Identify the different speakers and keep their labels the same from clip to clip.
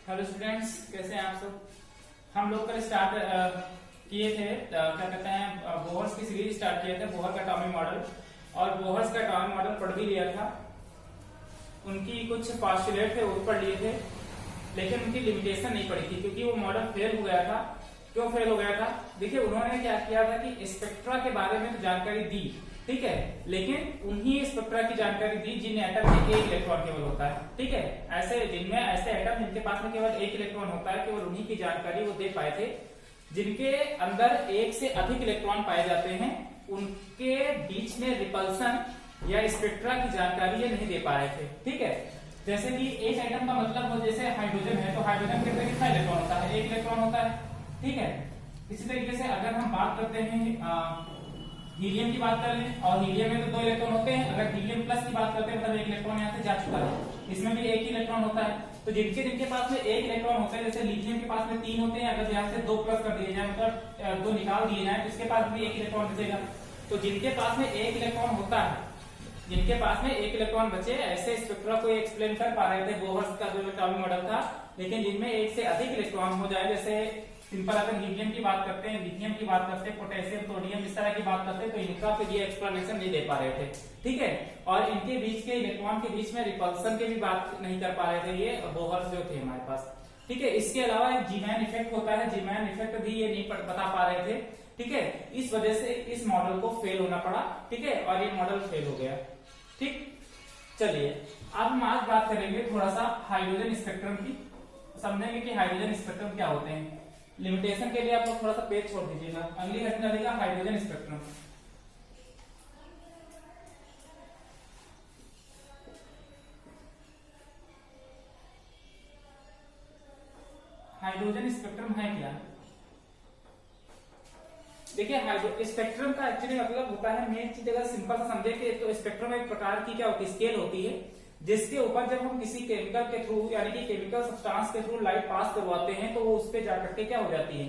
Speaker 1: Hello students, कैसे हैं आप सब। हम लोग कल स्टार्ट किए थे क्या कहते हैं बोहर्स की सीरीज स्टार्ट किए थे, बोहर का एटॉमिक मॉडल। और बोहर्स का एटॉमिक मॉडल पढ़ भी लिया था। उनकी कुछ पोस्टुलेट थे वो पढ़ लिए थे, लेकिन उनकी लिमिटेशन नहीं पड़ी थी क्योंकि वो मॉडल फेल हो गया था। क्यों फेल हो गया था? देखिए, उन्होंने क्या किया था कि स्पेक्ट्रा के बारे में तो जानकारी दी, ठीक है, लेकिन उन्हीं स्पेक्ट्रा की जानकारी दी जिन एटम में एक इलेक्ट्रॉन केवल होता है, ठीक है। ऐसे जिनमें ऐसे एटम जिनके पास में केवल एक इलेक्ट्रॉन होता है, केवल उन्हीं की जानकारी वो दे पाए थे। जिनके अंदर एक से अधिक इलेक्ट्रॉन पाए जाते हैं उनके बीच में रिपल्सन या स्पेक्ट्रा की जानकारी ये नहीं दे पा रहे थे, ठीक है। जैसे कि एक एटम का मतलब हो, जैसे हाइड्रोजन है तो हाइड्रोजन के अंदर कितना इलेक्ट्रॉन होता है? एक इलेक्ट्रॉन होता है, ठीक है। इसी तरीके से अगर हम बात करते हैं हीलियम की बात कर लें, और हीलियम में तो दो इलेक्ट्रॉन होते हैं। अगर हीलियम प्लस की बात करते हैं मतलब एक इलेक्ट्रॉन यहाँ से जा चुका है, इसमें भी एक ही इलेक्ट्रॉन होता है। तो जिनके जिनके पास में एक इलेक्ट्रॉन होता है, जैसे लिथियम के पास में 3 होते हैं, अगर यहाँ से 2 प्लस कर दिए जाए मतलब 2 निकाल दिए जाए तो इसके पास भी एक इलेक्ट्रॉन बचेगा। तो जिनके पास में एक इलेक्ट्रॉन होता है, जिनके पास में एक इलेक्ट्रॉन बचे, ऐसे स्पेक्ट्रा को एक्सप्लेन कर पा रहे थे बोहर्स का जो एटॉमिक मॉडल था। लेकिन जिनमें एक से अधिक इलेक्ट्रॉन हो जाए, जैसे सिंपल अगर हीलियम की बात करते हैं, लिथियम की बात करते हैं, पोटेशियम, सोडियम, इस तरह की बात करते हैं, तो इनका फिर ये एक्सप्लेनेशन नहीं दे पा रहे थे, ठीक है। और इनके बीच के इलेक्ट्रॉन के बीच में रिपल्सन की भी बात नहीं कर पा रहे थे ये बोहर्स जो थे हमारे पास, ठीक है। इसके अलावा एक जीमैन इफेक्ट होता है, जीमैन इफेक्ट भी ये नहीं बता पा रहे थे, ठीक है। इस वजह से इस मॉडल को फेल होना पड़ा, ठीक है, और ये मॉडल फेल हो गया, ठीक। चलिए अब हम आज बात करेंगे थोड़ा सा हाइड्रोजन स्पेक्ट्रम की, समझेंगे कि हाइड्रोजन स्पेक्ट्रम क्या होते हैं। लिमिटेशन के लिए आप लोग थोड़ा सा पेज छोड़ दीजिएगा। अगली घटना लेगा हाइड्रोजन स्पेक्ट्रम। हाइड्रोजन स्पेक्ट्रम है क्या? देखिए, स्पेक्ट्रम का एक्चुअली मतलब होता है, मेन चीज अगर सिंपल सा समझे कि तो स्पेक्ट्रम एक प्रकार की क्या होती है, स्केल होती है, जिसके ऊपर जब हम किसी केमिकल के थ्रू यानी कि केमिकल सब्सटेंस के थ्रू लाइट पास करवाते हैं तो वो उस पर जाकर के क्या हो जाती है,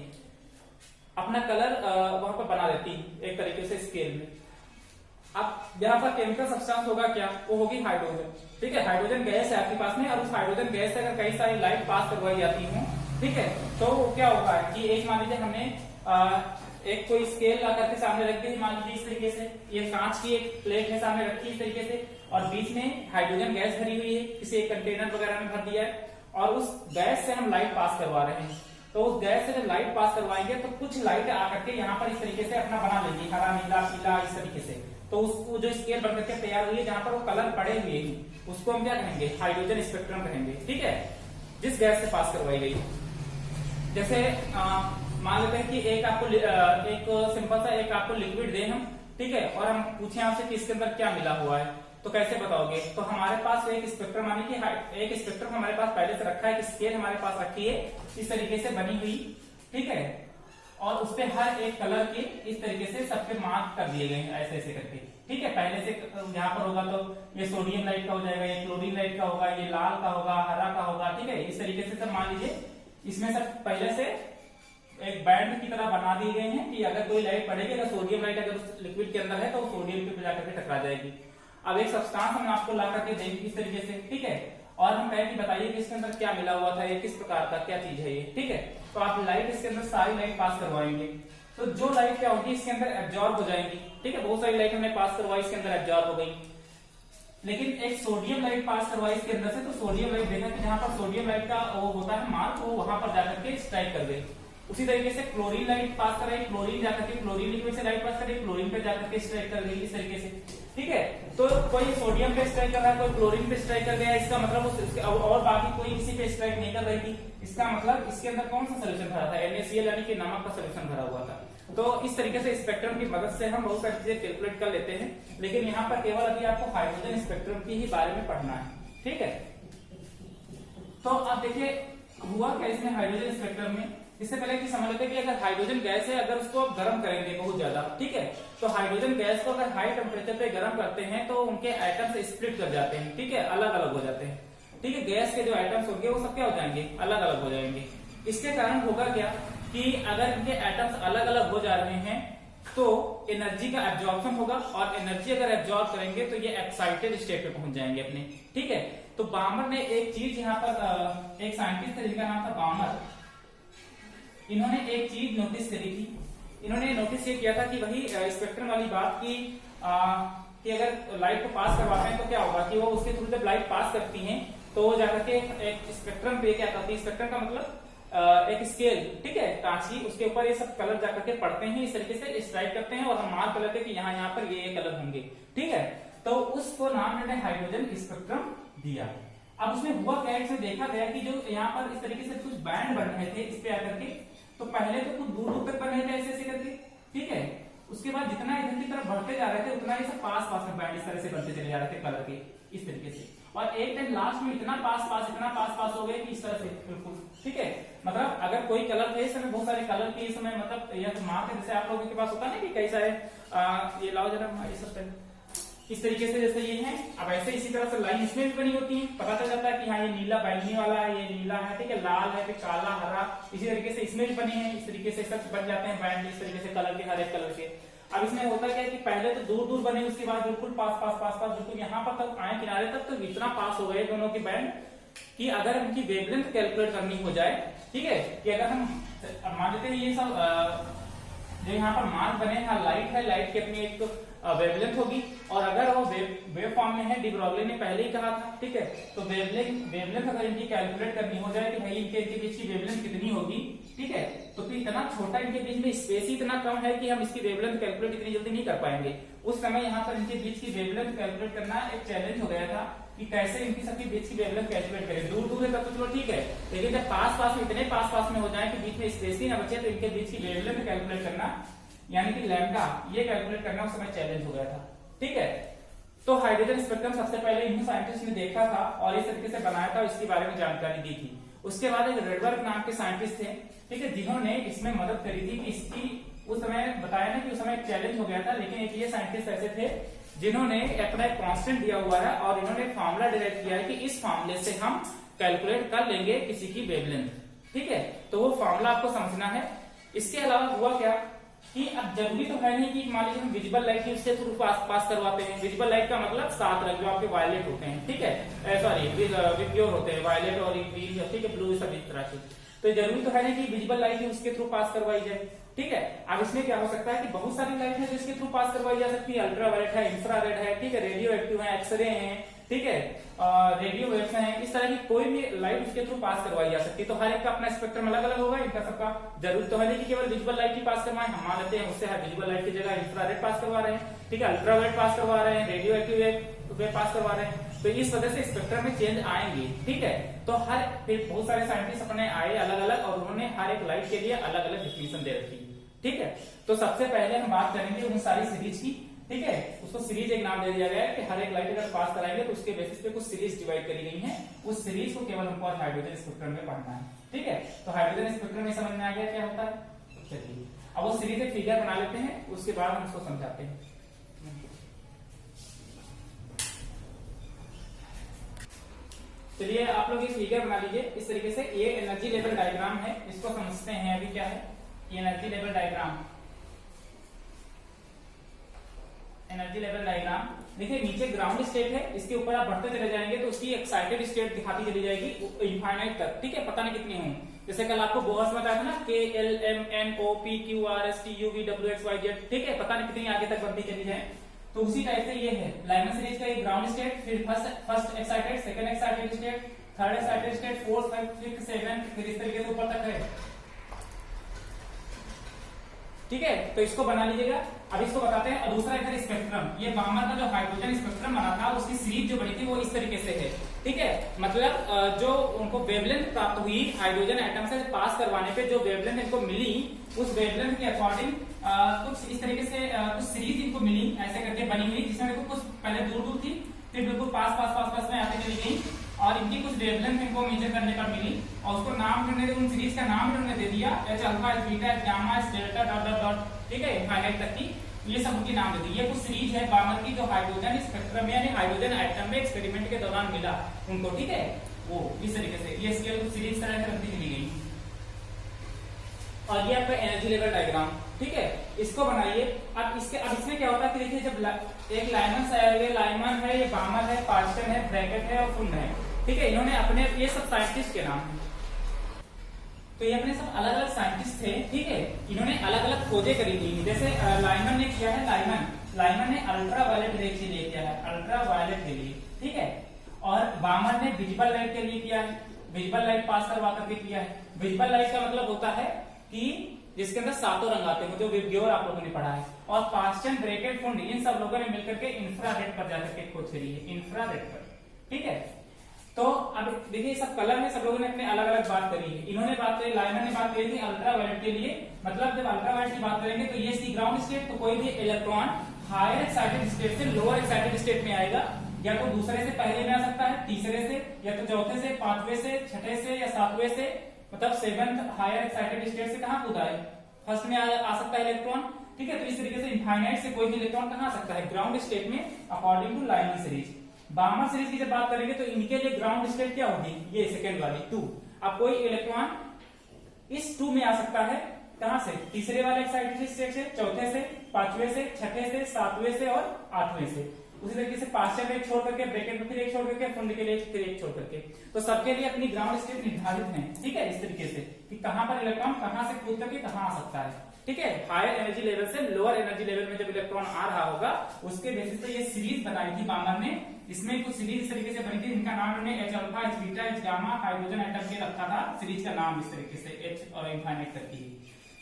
Speaker 1: अपना कलर वहां पर बना देती है एक तरीके से स्केल में। अब यहाँ पर केमिकल सब्सटेंस होगा क्या? वो होगी हाइड्रोजन, ठीक है। हाइड्रोजन गैस है आपके पास में, और उस हाइड्रोजन गैस से अगर कई सारी लाइट पास करवाई जाती हो, ठीक है, तो क्या होगा कि एक मान लीजिए हमने एक कोई स्केल ला करके सामने रख दी, मान लीजिए इस तरीके से, ये कांच की एक प्लेट है सामने रखी इस तरीके से, और बीच में हाइड्रोजन गैस भरी हुई है, किसी एक कंटेनर वगैरह में भर दिया है, और उस गैस से हम लाइट पास करवा रहे हैं। तो उस गैस से जब लाइट पास करवाएंगे तो कुछ लाइट आकर के यहाँ पर इस तरीके से अपना बना लेगी, हरा, नीला, पीला, इस तरीके से। तो उसको जो स्केल बनकर के तैयार हुई है जहां पर वो कलर पड़े हुए हैं, उसको हम क्या कहेंगे? हाइड्रोजन स्पेक्ट्रम कहेंगे, ठीक है, जिस गैस से पास करवाई गई। जैसे मान लेते हैं कि एक सिंपल सा एक आपको लिक्विड दे हम, ठीक है, और हम पूछे आपसे कि इसके अंदर क्या मिला हुआ है, तो कैसे बताओगे? तो हमारे पास एक स्पेक्ट्रम यानी कि एक स्पेक्ट्रम हमारे पास पहले से रखा है, कि स्केल हमारे पास रखी है इस तरीके से बनी हुई, ठीक है, और उस पे हर एक कलर के इस तरीके से सबके मार्क कर दिए गए हैं ऐसे ऐसे करके, ठीक है। पहले से यहाँ पर होगा तो ये सोडियम लाइट का हो जाएगा, ये क्लोरीन लाइट का होगा, ये लाल का होगा, हरा का होगा, ठीक है। इस तरीके से सब मान लीजिए इसमें सब पहले से एक बैंड की तरह बना दिए गए हैं कि अगर कोई लाइट पड़ेगी, अगर सोडियम लाइट अगर उस लिक्विड के अंदर है तो सोडियम पे जाकर के टकरा जाएगी। अब एक सब्सटेंस हम आपको ला करके देंगे इस तरीके से, ठीक है, और हम कहें कि बताइए कि इसके अंदर क्या मिला हुआ था, ये किस प्रकार का क्या चीज है ये, ठीक है। तो आप लाइट इसके अंदर सारी लाइट पास करवाएंगे, तो जो लाइट क्या होगी इसके अंदर एब्जॉर्ब हो जाएंगी, ठीक है। बहुत सारी लाइट हमने पास करवाई, इसके अंदर एब्जॉर्ब हो गई। लेकिन एक सोडियम लाइट पास करवाई इसके अंदर से, तो सोडियम लाइट देखा कि जहां पर सोडियम लाइट का वो होता है मार्क, वो वहां पर जाकर के स्ट्राइक कर दे। उसी तरीके से क्लोरीन लाइट पास करे, क्लोरीन जाकर के क्लोरीन लिक्विड से लाइट पास करे, क्लोरीन पे जाकर के स्ट्राइक कर देगी इस तरीके से, ठीक है। तो कोई सोडियम पे स्ट्राइक कर रहा है, कोई क्लोरीन पे स्ट्राइक कर गया, इसका मतलब और बाकी कोई किसी पे स्ट्राइक नहीं कर रही थी। इसका मतलब इसके अंदर कौन सा सोल्यूशन भरा था? NaCl यानी कि नमक का सोल्यूशन भरा हुआ था। तो इस तरीके से स्पेक्ट्रम की मदद से हम बहुत सारी चीजें कैलकुलेट कर लेते हैं, लेकिन यहाँ पर केवल अभी आपको हाइड्रोजन स्पेक्ट्रम की ही बारे में पढ़ना है, ठीक है। तो अब देखिए हुआ क्या इसमें हाइड्रोजन स्पेक्ट्रम में। इससे पहले कि समझ लेते हैं कि अगर हाइड्रोजन गैस है, अगर उसको आप गर्म करेंगे बहुत ज्यादा, ठीक है, तो हाइड्रोजन गैस को अगर हाई टेम्परेचर पे गर्म करते हैं तो उनके एटम्स स्प्लिट कर जाते हैं, ठीक है, अलग अलग हो जाते हैं, ठीक है। गैस के जो एटम्स होंगे वो सब क्या हो जाएंगे? अलग अलग हो जाएंगे। इसके कारण होगा क्या कि अगर इनके एटम्स अलग अलग हो जा रहे हैं तो एनर्जी का एब्जॉर्प्शन होगा, और एनर्जी अगर एब्जॉर्ब करेंगे तो ये एक्साइटेड स्टेट पे पहुंच जाएंगे अपने। ठीक है, तो बामर ने एक चीज यहाँ पर, एक साइंटिस्ट थे जिनका नाम था बामर, इन्होंने एक चीज नोटिस करी थी। इन्होंने नोटिस ये किया था कि वही स्पेक्ट्रम वाली बात की कि अगर लाइट को पास करवाते हैं तो क्या होगा कि वो उसके थ्रू जब लाइट पास करती हैं तो वो जाकर के एक स्पेक्ट्रम पे क्या करती है, स्पेक्ट्रम का मतलब एक स्केल, ठीक है, कांच की, उसके ऊपर ये सब कलर जाकर के पड़ते हैं, इस तरीके से स्ट्राइक करते हैं और हम मार्क कर लेते हैं कि यहाँ पर ये कलर होंगे। ठीक है, तो उसको नाम मैंने हाइड्रोजन स्पेक्ट्रम दिया। अब उसमें हुआ क्या, इसमें देखा गया कि जो यहाँ पर इस तरीके से कुछ बैंड बन रहे थे इस पे आकर के, तो पहले तो कुछ दूर दूर तक बन रहे थे ऐसे ऐसे करके। ठीक है, उसके बाद जितना इधर की तरफ बढ़ते जा रहे थे उतना ये सब पास पास में बैंड इस तरह से बनते चले जा रहे थे कलर के, इस तरीके से, और एक टाइम लास्ट में इतना पास पास हो गए कि इस तरह से बिल्कुल। ठीक है, मतलब अगर कोई कलर थे, इस समय बहुत सारे कलर के इस समय मतलब यह मार्क है, जैसे आप लोगों के पास होता है कि कैसा है, ये लाओ जरा ये सब इस तरीके से जैसे ये है। अब ऐसे इसी तरह से लाइन इसमें भी बनी होती है, पता चल जाता है कि हाँ ये नीला बैंगनी वाला है, ये नीला है, ठीक है, लाल है, फिर काला, हरा, इसी तरीके से इसमें भी बने हैं, इस तरीके से सब बन जाते हैं बैंड इस तरीके से कलर के, हर एक कलर के। अब इसमें होता क्या है कि पहले तो दूर दूर बने, उसके बाद बिल्कुल पास बिल्कुल यहाँ पर तक आए किनारे तक, तो इतना पास हो गए दोनों के बैंड कि अगर उनकी वेवलेंथ कैलकुलेट करनी हो जाए, ठीक है, कि अगर हम मान लेते हैं ये सब जो यहाँ पर मार्क बने हैं, लाइट है, लाइट की अपनी एक वेवलेंथ होगी, और अगर वो वेव फॉर्म में है, डी ब्रॉगली ने पहले ही कहा था, ठीक है, तो वेवलेंथ अगर इनकी कैलकुलेट करनी हो जाए कि भाई इनके बीच की वेवलेंथ कितनी होगी, ठीक है, तो फिर इतना छोटा इनके बीच में स्पेस ही इतना कम है कि हम इसकी वेवलेंथ कैलकुलेट इतनी जल्दी नहीं कर पाएंगे। उस समय यहाँ पर इनके बीच की वेवलेंथ कैलकुलेट करना एक चैलेंज हो गया था कि कैसे इनकी सबके बीच की वेवलेंथ कैलकुलेट करें। दूर दूर है तब तो चलो ठीक है, लेकिन जब पास में इतने पास में हो जाए कि बीच में स्पेस ही ना बचे, तो इनके बीच की वेवलेंथ कैलकुलेट करना यानी कि लैम्डा ये कैलकुलेट करना उस समय चैलेंज हो गया था। ठीक है, तो हाइड्रोजन स्पेक्ट्रम सबसे पहले इन्हीं साइंटिस्ट ने देखा था और इस तरीके से बनाया था, इसके बारे में जानकारी दी थी। उसके बाद एक रेडबर्ग नाम के साइंटिस्ट थे, ठीक है, जिन्होंने इसमें मदद करी थी कि इसकी उस समय बताया ना कि उस समय एक चैलेंज हो गया था, लेकिन एक ये साइंटिस्ट ऐसे थे जिन्होंने अपना एक कांस्टेंट दिया हुआ है और इन्होंने फार्मूला डिराइव किया है कि इस फार्मूले से हम कैलकुलेट कर लेंगे किसी की वेवलेंथ। ठीक है, तो वो फार्मूला आपको समझना है। इसके अलावा हुआ क्या कि अब जरूरी तो है नहीं कि मान लीजिए हम विजिबल लाइट उससे थ्रू पास करवाते हैं। विजिबल लाइट का मतलब 7 रंग जो आपके वायलेट होते हैं, ठीक है, सॉरी विप्योर होते हैं, वायलेट और ग्रीन, ठीक है, ब्लू, सब इस तरह के। तो जरूरी तो है नहीं कि विजिबल लाइट ही उसके थ्रू पास करवाई जाए। ठीक है, अब इसमें क्या हो सकता है कि बहुत सारी लाइट है जो इसके थ्रू पास करवाई जा सकती है। अल्ट्रावायलेट है, इंफ्रारेड है, ठीक है, रेडियो एक्टिव है, एक्सरे है, ठीक है, रेडियो वेव्स हैं, इस तरह की कोई भी लाइट उसके थ्रू पास करवाई जा सकती है। तो हर एक का अपना स्पेक्ट्रम अलग अलग होगा, इनका सबका। जरूरत तो है नहीं कि केवल विजिबल लाइट ही पास करवाएं, हम मान लेते हैं उससे विजिबल लाइट की जगह इंफ्रारेड पास करवा रहे हैं, ठीक है, अल्ट्रावायलेट पास करवा रहे हैं, रेडियो एक्टिव वेव पास करवा रहे हैं, तो इस वजह से स्पेक्ट्रम में चेंज आएंगे। ठीक है, तो हर फिर बहुत सारे साइंटिस्ट अपने आए अलग अलग और उन्होंने हर एक लाइट के लिए अलग अलग डिफिनेशन दे रखी। ठीक है, तो सबसे पहले हम बात करेंगे उन सारी सीरीज की। ठीक है, उसको सीरीज एक नाम दे दिया गया है कि हर एक लाइट अगर पास कराएंगे तो उसके बेसिस पे कुछ सीरीज डिवाइड करी गई है। उस सीरीज को केवल हमको हाइड्रोजन स्पेक्ट्रम में पढ़ना है। ठीक है, तो हाइड्रोजन स्पेक्ट्रम में समझ में आ गया क्या होता है। चलिए अब वो सीरीज एक फिगर बना लेते हैं, उसके बाद हम उसको समझाते हैं। चलिए आप लोग एक फिगर बना लीजिए इस तरीके से। ये एनर्जी लेवल डायग्राम है, इसको समझते हैं अभी क्या है। ये energy level diagram, energy level diagram देखिए, नीचे ग्राउंड स्टेट है, इसके ऊपर आप बढ़ते चले जाएंगे तो उसकी एक्साइटेड स्टेट दिखाती चली जाएगी इनफाइनाइट तक। ठीक है, पता नहीं कितनी होंगी। जैसे कल आपको बोहर्स में बताया था ना, KLMNOPQRSTUVWXYZ, ठीक है, पता नहीं कितनी आगे तक बढ़ती चली जाए। तो उसी टाइप से ये है लाइमन सीरीज का ग्राउंड स्टेट, फिर first excited, second excited state, third excited state, fourth, fifth, seventh, फिर इस तरीके से ऊपर तक है। ठीक है, तो इसको बना लीजिएगा। अब इसको बताते हैं। और दूसरा इधर स्पेक्ट्रम, ये बामर का जो हाइड्रोजन स्पेक्ट्रम बना था उसकी सीरीज जो बनी थी वो इस तरीके से है। ठीक है, मतलब जो उनको वेवलेंथ प्राप्त हुई हाइड्रोजन एटम से पास करवाने पे, जो वेवलेंथ इनको मिली उस वेवलेंथ के अकॉर्डिंग कुछ इस तरीके से कुछ सीरीज इनको मिली ऐसे करके बनी हुई, जिसमें देखो कुछ पहले दूर दूर थी, फिर बिल्कुल पास में आते चली गई और इनकी कुछ वेवलेंथ इनको मेजर करने पर मिली और उसको नाम उन सीरीज का नाम इन्होंने दे दिया H alpha, H beta, H gamma, H delta, dot dot dot, ठीक है, इनफाइनाइट तक की ये सब उनके नाम दे दिए। ये कुछ सीरीज है बामर की जो हाइड्रोजन स्पेक्ट्रम यानी हाइड्रोजन एटम में एक्सपेरिमेंट के दौरान मिला उनको। ठीक है, वो इस तरीके से ये स्केल कुछ सीरीज तरह से बनती चली गई। और ये आपका एनर्जी लेवल डायग्राम। ठीक है, इसको बनाइए। अब इसमें क्या होता है कि देखिए जब एक लाइमन है, ये बामर है, पार्सन है, ब्रैकेट है और फुंड है, ठीक है। इन्होंने अपने, ये सब साइंटिस्ट के नाम है, तो ये अपने सब अलग अलग साइंटिस्ट थे, ठीक है। इन्होंने अलग अलग खोजें करी थी। जैसे लाइमन ने किया है, लाइमन ने अल्ट्रा वायलेट रे के लिए किया है, अल्ट्रा वायलेट के लिए, ठीक है। और बामर ने विजिबल लाइट के लिए किया है, विजिबल लाइट पास करवा करके किया है। विजिबल लाइट का मतलब होता है कि जिसके अंदर सातों रंग आते हैं, जो विब्ग्योर आप लोगों ने पढ़ा है। और पास्टन, ब्रैकेट, फुंड, इन सब लोगों ने मिलकर के इंफ्रारेड पर जाकर के खोज करी है, इंफ्रारेड पर, ठीक है। तो अब देखिए सब कलर में सब लोगों ने अपने अलग अलग बात करी है। इन्होंने बात करी, लाइमन ने बात करी थी अल्ट्रा वायलेट के लिए, मतलब जब अल्ट्रा वायलेट की बात करेंगे तो ये इसकी ग्राउंड स्टेट, तो कोई भी इलेक्ट्रॉन हायर एक्साइटेड स्टेट से लोअर एक्साइटेड स्टेट में आएगा, या तो दूसरे से पहले में आ सकता है, तीसरे से, या तो चौथे से, पांचवे से, छठे से या सातवें से, मतलब सेवंथ हायर एक्साइटेड स्टेट से कहां कूदा है, फर्स्ट में आ सकता है इलेक्ट्रॉन, ठीक है। तो इस तरीके से इनफाइनाइट से कोई भी इलेक्ट्रॉन कहां आ सकता है, ग्राउंड स्टेट में, according to Lyman series. Balmer series की जब बात करेंगे तो इनके लिए ग्राउंड स्टेट क्या होगी, ये सेकेंड वाली 2। अब कोई इलेक्ट्रॉन इस 2 में आ सकता है, कहां से, तीसरे वाले एक्साइटेड स्टेट से, चौथे से, पांचवे से, छठे से, सातवें से और आठवें से। उसी तरीके से पास्चर में एक छोड़ करके, ब्रैकेट में फिर एक छोड़ करके, फुंड के लिए फिर एक छोड़ करके, तो सबके लिए अपनी ग्राउंड स्टेट निर्धारित है, ठीक है। इस तरीके से कि कहां पर इलेक्ट्रॉन कहां से कूद करके कहां आ सकता है, ठीक है। हायर एनर्जी लेवल से लोअर एनर्जी लेवल में जब इलेक्ट्रॉन आ रहा होगा, उसके बेसिस पे ये सीरीज बनाई थी बामर ने। इसमें कुछ सीरीज इस तरीके से बनी थी, इनका नाम उन्होंने H alpha, H beta, H gamma, hydrogen atom के रखा था, सीरीज का नाम इस तरीके से एच और इनफाइनाइट करके।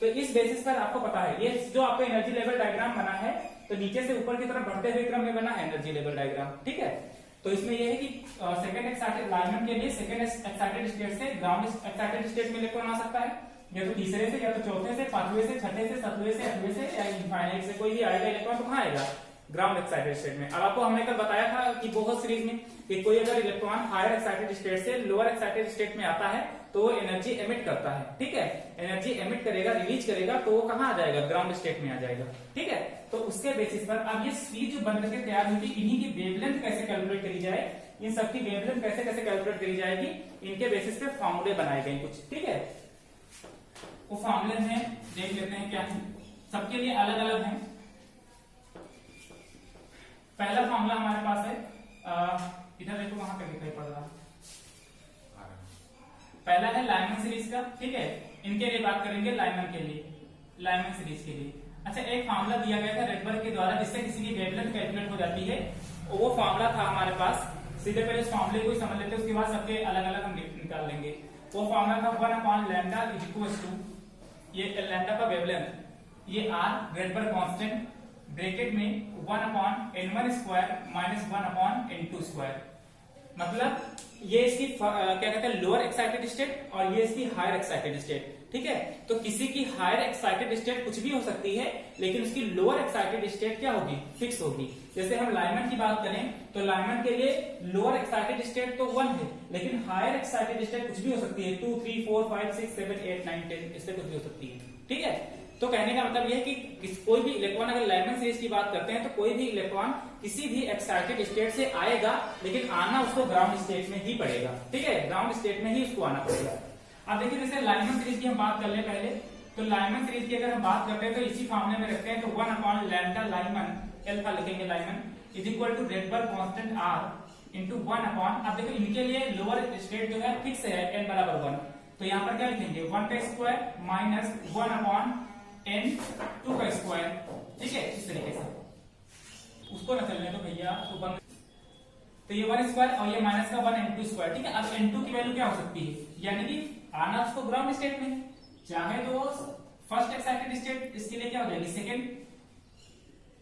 Speaker 1: तो इस बेसिस पर आपको पता है, ये जो आपको एनर्जी लेवल डायग्राम बना है, तो नीचे से ऊपर की तरफ बढ़ते हुए क्रम में बना है एनर्जी लेवल डायग्राम, ठीक है। तो इसमें यह है कि सेकंड एक्साइटेड लाइमन के लिए सेकंड एक्साइटेड स्टेट से ग्राउंड एक्साइटेड स्टेट में इलेक्ट्रॉन आ सकता है, या तो तीसरे से, या तो चौथे से, पांचवे से, छठे से, सातवें से, आठवें से, या इनफाइनाइट से कोई भी आएगा इलेक्ट्रॉन, तो कहां आएगा, ग्राउंड एक्साइटेड स्टेट में। अब आपको हमने कल बताया था कि बहुत सीरीज में कि कोई अगर इलेक्ट्रॉन हायर एक्साइटेड स्टेट से लोअर एक्साइटेड स्टेट में आता है तो वो एनर्जी एमिट करता है, ठीक है। एनर्जी एमिट करेगा, रिलीज करेगा, तो वो कहां आ जाएगा, ग्राउंड स्टेट में आ जाएगा, ठीक है। तो उसके बेसिस पर अब ये सीरीज जो बन करके तैयार हुई थी, इन्हीं की वेवलेंथ कैसे कैलकुलेट करी जाए, इन सबकी वेवलेंथ कैसे कैसे कैलकुलेट करी जाएगी, इनके बेसिस पे फॉर्मूले बनाए गए कुछ, ठीक है। वो फॉर्मूले हैं, देख लेते हैं क्या है, सबके लिए अलग अलग है। पहला फॉर्मूला हमारे पास है, इधर देखो वहां पे दिखाई पड़ रहा है, पहला है लाइमन सीरीज का, ठीक है। इनके लिए बात करेंगे, लाइमन के लिए, लाइमन सीरीज के लिए। अच्छा, एक फॉर्मूला दिया गया था रेडबर्ग के द्वारा, जिससे किसी की वेवलेंथ कैलकुलेट हो जाती है। वो फॉर्मूला था हमारे पास, सीधे पहले उस फॉर्मूले को समझ लेते हैं, उसके बाद सबके अलग अलग हम निकाल लेंगे। वो फॉर्मूला था 1/λ इज इक्वल टू, ये लैम्डा का वेवलेंथ, ये आर रेडबर्ग कांस्टेंट, ब्रैकेट में 1/n1² माइनस 1/n2²। मतलब ये इसकी क्या कहते हैं, लोअर एक्साइटेड स्टेट, और ये इसकी हायर एक्साइटेड स्टेट, ठीक है। तो किसी की हायर एक्साइटेड स्टेट कुछ भी हो सकती है, लेकिन उसकी लोअर एक्साइटेड स्टेट क्या होगी, फिक्स होगी। जैसे हम लाइमन की बात करें तो लाइमन के लिए लोअर एक्साइटेड स्टेट तो 1 है, लेकिन हायर एक्साइटेड स्टेट कुछ भी हो सकती है, 2, 3, 4, 5, 6, 7, 8, 9, 10, इससे कुछ भी हो सकती है, ठीक है। तो कहने का मतलब यह है कि कोई भी इलेक्ट्रॉन, अगर लाइमन सीरीज की बात करते हैं, तो कोई भी इलेक्ट्रॉन किसी भी एक्साइटेड स्टेट से आएगा, लेकिन आना उसको ग्राउंड स्टेट में ही पड़ेगा, ठीक है। ग्राउंड स्टेट में ही उसको आना पड़ेगा। अब देखिए, जैसे लाइमन सीरीज की हम बात कर ले पहले, तो लाइमन सीरीज की अगर हम बात करते हैं तो इसी फॉर्मूले में रखते हैं, तो 1/λ लाइमन, अल्फा लिखेंगे Lyman, is equal to Rydberg constant R into 1/, अब देखो इनके लिए लोअर स्टेट जो है फिक्स है, n बराबर 1, तो यहाँ पर क्या लिखेंगे, 1² माइनस 1/n2², ठीक है। इस तरीके से उसको न चलने दो भैया, तो ये 1² और ये माइनस का 1/n2², ठीक है। अब n2 की वैल्यू क्या हो सकती है, यानी कि आना उसको ग्राउंड स्टेट में, चाहे तो फर्स्ट एक्साइटेड स्टेट, इसके लिए क्या हो जाएगी, सेकेंड,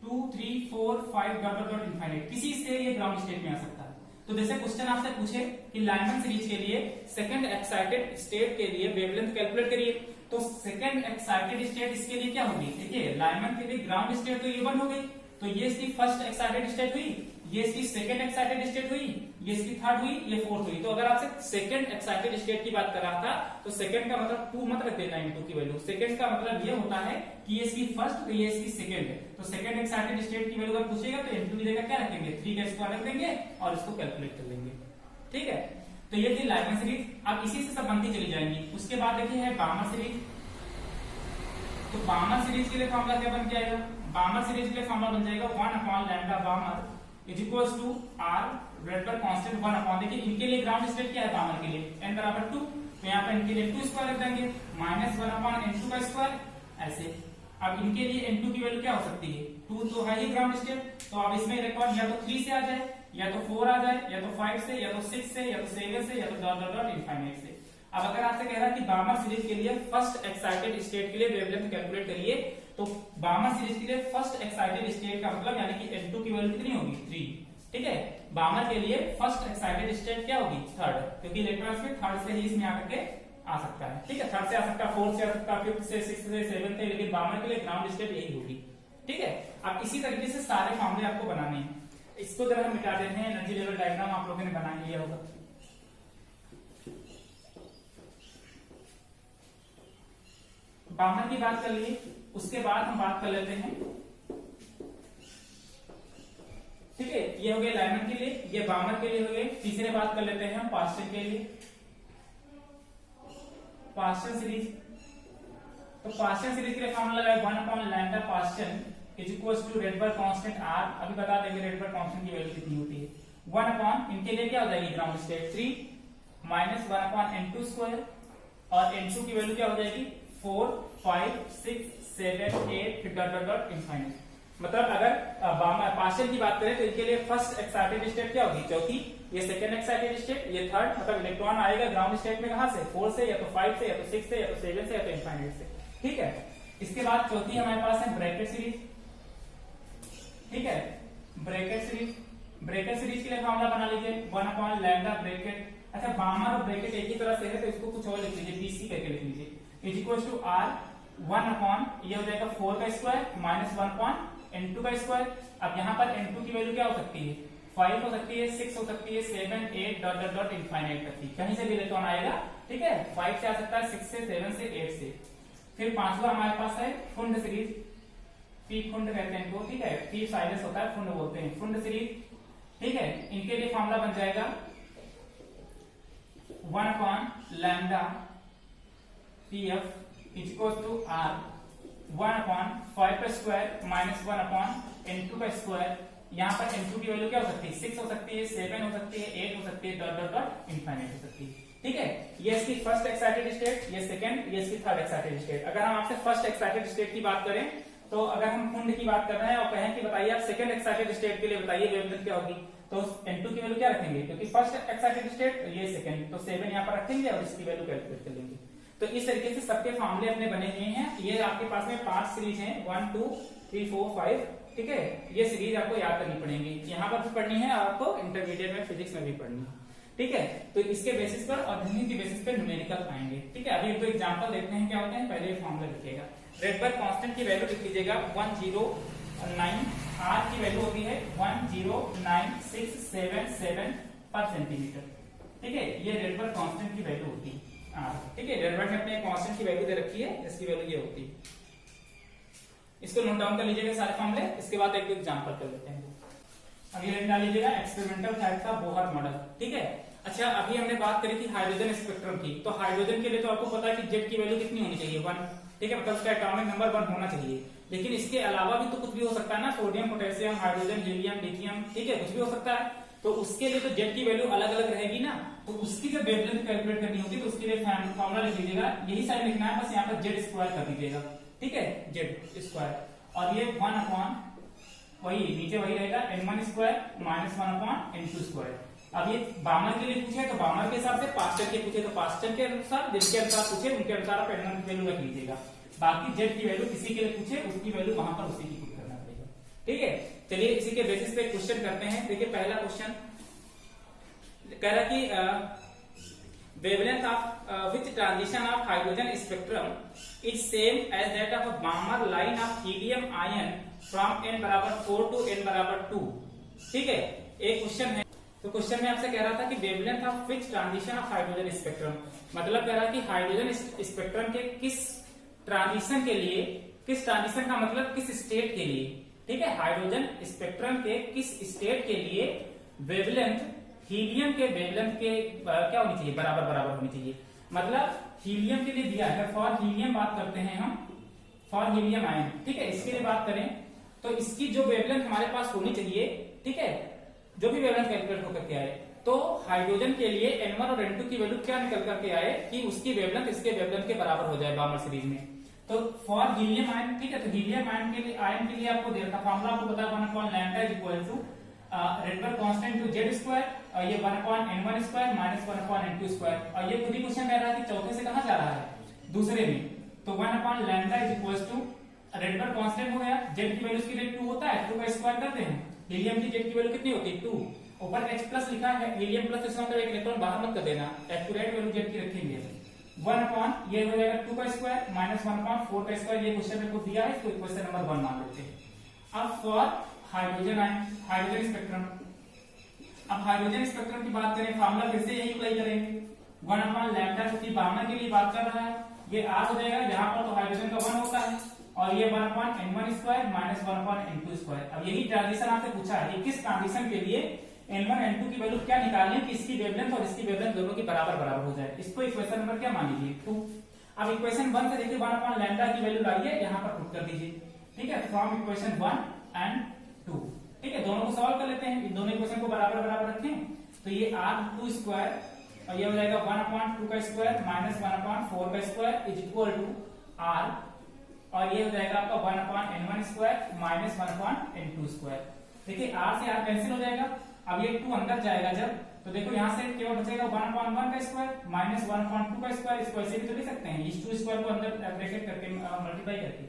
Speaker 1: 2, 3, 4, 5 डॉट डॉट इनफाइनाइट, किसी से ये ग्राउंड स्टेट में आ सकता है। तो जैसे क्वेश्चन आपसे पूछे कि लाइमन सीरीज के लिए सेकंड एक्साइटेड स्टेट के लिए वेवलेंथ कैलकुलेट करिए, तो सेकंड एक्साइटेड स्टेट इसके लिए क्या होगी, देखिए लाइमन के लिए ग्राउंड स्टेट तो ये 1 हो गई, तो ये इसकी फर्स्ट एक्साइटेड स्टेट हुई, ये इसकी सेकंड एक्साइटेड स्टेट हुई, ये इसकी थर्ड हुई, ये फोर्थ हुई। तो अगर आपसे सेकंड एक्साइटेड स्टेट की बात कर रहा था, तो सेकंड का मतलब 2 मत रख देना, इन 2 की वैल्यू, सेकंड का मतलब ये होता है कि ये इसकी फर्स्ट, तो ये इसकी सेकंड है। तो सेकंड एक्साइटेड स्टेट की वैल्यू अगर पूछेगा तो n2 की जगह क्या रखेंगे, 3 का स्क्वायर रख देंगे और इसको कैलकुलेट कर लेंगे, ठीक है। तो ये थी लाइमन सीरीज। अब इसी से सब बनती चली जाएंगी। उसके बाद देखिए है बामर सीरीज। तो बामर सीरीज के लिए फॉर्मूला क्या बन जाएगा? बामर सीरीज के लिए फॉर्मूला बन जाएगा 1 upon lambda Balmer is equals to R Rydberg constant 1 upon, देखिए इनके लिए ग्राउंड स्टेट क्या है बामर के लिए, n बराबर 2, तो यहाँ पे इनके लिए 2 स्क्वायर रख देंगे माइनस 1 अपॉन n2 का स्क्वायर ऐसे। अब इनके लिए n2 की वैल्यू क्या हो सकती है? 2 तो है ही ग्राउंड स्टेट, तो अब इसमें रिकॉर्ड या तो 3 से आ जाए, या तो 4 आ जाए, या तो 5 से, या तो 6 से, या तो 7 से, या तो डॉट डॉट डॉट इनफाइनाइट से। अब अगर आपसे कह रहा है कि बामर सीरीज के लिए फर्स्ट एक्साइटेड स्टेट के लिए वेवलेंथ कैलकुलेट करिए, तो बामर सीरीज के लिए फर्स्ट एक्साइटेड स्टेट का मतलब यानी कि n2 की वैल्यू कितनी होगी? 3, ठीक है। बामर के लिए फर्स्ट एक्साइटेड स्टेट क्या होगी? थर्ड, क्योंकि इलेक्ट्रॉन्स में थर्ड से ही इसमें आकर के आ सकता है, ठीक है। थर्ड से आ सकता है, फोर्थ से आ सकता है, फिफ्थ से, सिक्स्थ से, सेवंथ से, लेकिन बामर के लिए ग्राउंड स्टेट यही होगी, ठीक है। अब इसी तरीके से सारे फॉर्मूले आपको बनाने हैं। इसको जरा हम मिटा देते हैं, एनर्जी लेवल डायग्राम आप लोगों ने बना लिया होगा। बामर की बात कर लिए, उसके बाद हम बात कर लेते हैं, ठीक है। ये हो गए लाइनर के लिए, ये बामर के लिए हो गए। तीसरे बात कर लेते हैं हम पास्चन के लिए, पास्चन सीरीज। तो पास्चन सीरीज के लिए फॉर्मूला है 1 upon lambda Paschen is equals to Rydberg constant R. अभी बता देंगे रेडबर्ग कांस्टेंट की वैल्यू कितनी होती है। 1 अपॉन इनके लिए क्या हो जाएगी ground state 3 minus 1 upon n2 square, और n2 की वैल्यू क्या हो जाएगी 4, 5, 6, 7, 8 फिर डॉट डॉट डॉट इनफाइनाइट। मतलब अगर पास्चन की बात करें तो इनके लिए फर्स्ट एक्साइटेड स्टेट क्या होगी? चौथी, ये सेकंड एक्साइटेड स्टेट, ये थर्ड, मतलब इलेक्ट्रॉन आएगा ग्राउंड स्टेट में कहां से? 4 से, या तो 5 से, या तो 6 से, या तो 7 से, या तो इनफाइनाइट से, ठीक है। इसके बाद चौथी हमारे पास है ब्रैकेट सीरीज, ठीक है। ब्रैकेट सीरीज, ब्रैकेट सीरीज के लिए फॉर्मूला बना लीजिए 1 अपॉन लैम्डा ब्रैकेट। अच्छा, बामर और ब्रैकेट एक ही तरह से है तो इसको कुछ और लिख लीजिए, बीसी करके लिख लीजिए, is equal to R 1 upon ये हो जाएगा 4 का स्क्वायर माइनस 1 अपॉन n2 का स्क्वायर। अब यहाँ पर n2 की वैल्यू क्या हो सकती है? 5 हो सकती है, 6 हो सकती है, 7, 8 डॉट डॉट डॉट इनफाइनाइट तक की, कहीं से भी इलेक्ट्रॉन आएगा, ठीक है। 5 से आ सकता है, 6 से, 7 से, 8 से। फिर पांचवा हमारे पास है फुंड सीरीज, पी फुंड कहते हैं इनको, ठीक है। पी साइलेंस होता है, फुंड बोलते हैं, फुंड सीरीज, ठीक है। इनके लिए फॉर्मूला बन जाएगा 1 upon lambda pf is equal to r 1 upon 5 का स्क्वायर माइनस 1 अपॉन n2 का स्क्वायर। यहाँ पर n2 की वैल्यू क्या हो सकती है? 6 हो सकती है, 7 हो सकती है, 8 हो सकती है, डॉट डॉट डॉट इनफाइनाइट हो सकती है, ठीक है। ये इसकी फर्स्ट एक्साइटेड स्टेट, ये सेकंड, ये इसकी थर्ड एक्साइटेड स्टेट। अगर हम आपसे फर्स्ट एक्साइटेड स्टेट की बात करें, तो अगर हम फुंड की बात कर रहे हैं और कहें कि बताइए आप सेकंड एक्साइटेड स्टेट के लिए बताइए वेवलेंथ क्या होगी, तो n2 की वैल्यू क्या रखेंगे? क्योंकि फर्स्ट एक्साइटेड स्टेट ये सेकंड, तो 7 यहाँ पर रखेंगे और इसकी वैल्यू कैलकुलेट कर लेंगे। तो इस तरीके से सबके फॉर्मूले अपने बने हुए हैं। ये आपके पास में 5 सीरीज हैं, 1, 2, 3, 4, 5, ठीक है। ये सीरीज आपको याद करनी पड़ेगी, यहाँ पर भी पढ़नी है और आपको इंटरमीडिएट में फिजिक्स में भी पढ़नी है, ठीक है। तो इसके बेसिस पर और ध्वनि के बेसिस पर न्यूमेरिकल आएंगे, ठीक है। अभी एक दो एग्जांपल देखते हैं क्या होते हैं। पहले फॉर्मूला लिखिएगा, रेडबर्ग कांस्टेंट की वैल्यू लिख लीजिएगा 109, आर की वैल्यू होती है 10967 पर सेंटीमीटर, ठीक है। ये रेडबर्ग कांस्टेंट की वैल्यू होती है, ठीक है। रेडबर्ग ने अपने कांस्टेंट की वैल्यू दे रखी है, इसकी वैल्यू ये होती है। इसको नोट डाउन कर लीजिएगा सारे फॉर्मूले। इसके बाद एक एग्जांपल कर लेते हैं। अब ये डाल लीजिएगा एक्सपेरिमेंटल फैक्ट का बोहर मॉडल, ठीक है। अच्छा, अभी हमने बात करी थी हाइड्रोजन स्पेक्ट्रम की, तो हाइड्रोजन के लिए तो आपको पता है कि जेड की वैल्यू कितनी होनी चाहिए? 1, ठीक है। मतलब उसका एटॉमिक नंबर 1 होना चाहिए। लेकिन इसके अलावा भी तो कुछ भी हो सकता है ना, sodium, potassium, hydrogen, helium, lithium, ठीक है, कुछ भी हो सकता है। तो उसके लिए तो जेड की वैल्यू अलग अलग रहेगी ना, तो उसकी जब वेवलेंथ कैलकुलेट करनी होगी तो उसके लिए फॉर्मूला लिख लीजिएगा, यही साइड लिखना है, बस यहाँ पर जेड स्क्वायर कर दीजिएगा, ठीक है, जेड स्क्वायर। और ये 1 अपॉन वही नीचे वही रहेगा n1 square minus 1 upon n2 square. अब ये बामर के लिए पूछे तो बामर के हिसाब से, पास्चन के पूछे तो पास्चन के अनुसार, जिनके अनुसार पूछे उनके अनुसार आप n1 की वैल्यू रख लीजिएगा। बाकी जेड की वैल्यू किसी के लिए पूछे उसकी वैल्यू वहां पर उसी की पुट करना पड़ेगा, ठीक है। चलिए इसी के बेसिस पे क्वेश्चन करते हैं। देखिए पहला क्वेश्चन कह रहा कि wavelength of which transition of hydrogen spectrum is same as that of a Balmer line of helium ion from n बराबर 4 to n बराबर 2, ठीक है। एक क्वेश्चन है, तो क्वेश्चन में आपसे कह रहा था कि wavelength of which transition of hydrogen spectrum, मतलब कह रहा है कि हाइड्रोजन स्पेक्ट्रम के किस ट्रांजिशन के लिए, किस ट्रांजिशन का मतलब किस स्टेट के लिए, ठीक है। हाइड्रोजन स्पेक्ट्रम के किस स्टेट के लिए वेवलेंथ हीलियम के वेवलेंथ के क्या होनी चाहिए? बराबर बराबर होनी चाहिए। मतलब हीलियम के लिए दिया है, फॉर हीलियम बात करते हैं हम, फॉर हीलियम आयन, ठीक है। इसके लिए बात करें तो इसकी जो वेवलेंथ हमारे पास होनी चाहिए, ठीक है, जो भी वेवलेंथ कैलकुलेट होकर के आए, तो हाइड्रोजन के लिए N1 और N2 की वैल्यू क्या निकल करके आए कि उसकी वेवलेंथ इसके वेवलेंथ के बराबर हो जाए बामर सीरीज में। तो फॉर हीलियम आयन, ठीक है, तो हीलियम आयन के लिए आपको देखा फॉर्मूला आपको पता है 1/λ is equal to Rydberg constant to Z square, और ये 1/n1 square minus 1/n2 square, और ये खुद ही क्वेश्चन कह रहा है कि चौथे से कहां जा रहा है, दूसरे में, तो 1/λ is equal to Rydberg constant हो गया, जेड की वैल्यू इसकी 2 होता है, 2 का स्क्वायर करते हैं, हीलियम की जेड की वैल्यू कितनी होती है 2, ऊपर H प्लस लिखा है, हीलियम प्लस इसका मतलब एक इलेक्ट्रॉन बाहर मत कर देना, एक्यूरेट वैल्यू जेड की रखेंगे, 1 ये हो जाएगा 2 का स्क्वायर माइनस 1/4 का स्क्वायर, ये क्वेश्चन में दिया है, इसको क्वेश्चन नंबर 1 मान लेते हैं। अब for hydrogen ion, hydrogen spectrum, अब हाइड्रोजन स्पेक्ट्रम की बात करें, फार्मूला फिर से यही अप्लाई करेंगे, 1/λ, क्योंकि बामर के लिए बात कर रहा है, ये R हो जाएगा, यहाँ पर तो हाइड्रोजन का 1 होता है, और ये 1/n1 square minus 1/n2 square. अब यही ट्रांजिशन आपसे पूछा है कि किस ट्रांजिशन के लिए N1 N2 की वैल्यू क्या निकालनी है कि इसकी वेवलेंथ और इसकी वेवलेंथ दोनों की बराबर हो जाए, इसको इक्वेशन नंबर क्या मान लीजिए 2। अब इक्वेशन 1 से देखिए 1/λ की वैल्यू लाइए, यहाँ पर पुट कर दीजिए, ठीक है, फ्रॉम इक्वेशन 1 एंड 2, ठीक है, दोनों को सॉल्व कर लेते हैं, इन दोनों इक्वेशन को बराबर रखें, तो ये R2 स्क्वायर और ये हो जाएगा 1/2 का स्क्वायर माइनस 1/4 का square is equal to R, और ये हो जाएगा आपका 1/n1 square minus 1/n2 square. देखिए R से R कैंसिल हो जाएगा, अब ये 2 अंदर जाएगा जब, तो देखो यहाँ से केवल बचेगा 1/1 का स्क्वायर माइनस 1/2 का स्क्वायर, इसको ऐसे भी तो लिख सकते हैं, इस 2 स्क्वायर को अंदर ब्रैकेट करके मल्टीप्लाई करके,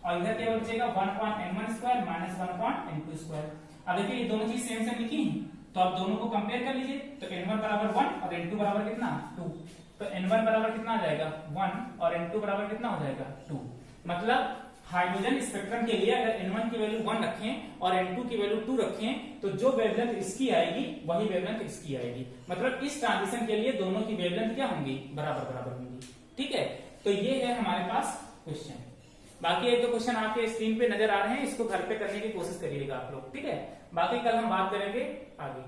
Speaker 1: और इधर केवल बचेगा 1/n1 square minus 1/n2 square. अब देखिए ये दोनों चीज सेम सेम लिखी हैं, तो आप दोनों को कंपेयर कर लीजिए, तो n1 बराबर 1 और n2 बराबर कितना 2, तो n1 बराबर कितना आ जाएगा 1 और n2 बराबर कितना हो जाएगा 2। मतलब हाइड्रोजन स्पेक्ट्रम के लिए अगर n1 की वैल्यू 1 रखें और n2 की वैल्यू 2 रखें, तो जो वेवलेंथ इसकी आएगी वही वेवलेंथ इसकी आएगी, मतलब इस ट्रांजिशन के लिए दोनों की वेवलेंथ क्या होंगी, बराबर होंगी, ठीक है। तो ये है हमारे पास क्वेश्चन, बाकी एक दो क्वेश्चन आपके स्क्रीन पे नजर आ रहे हैं, इसको घर पे करने की कोशिश करिएगा आप लोग, ठीक है। बाकी कल हम बात करेंगे आगे।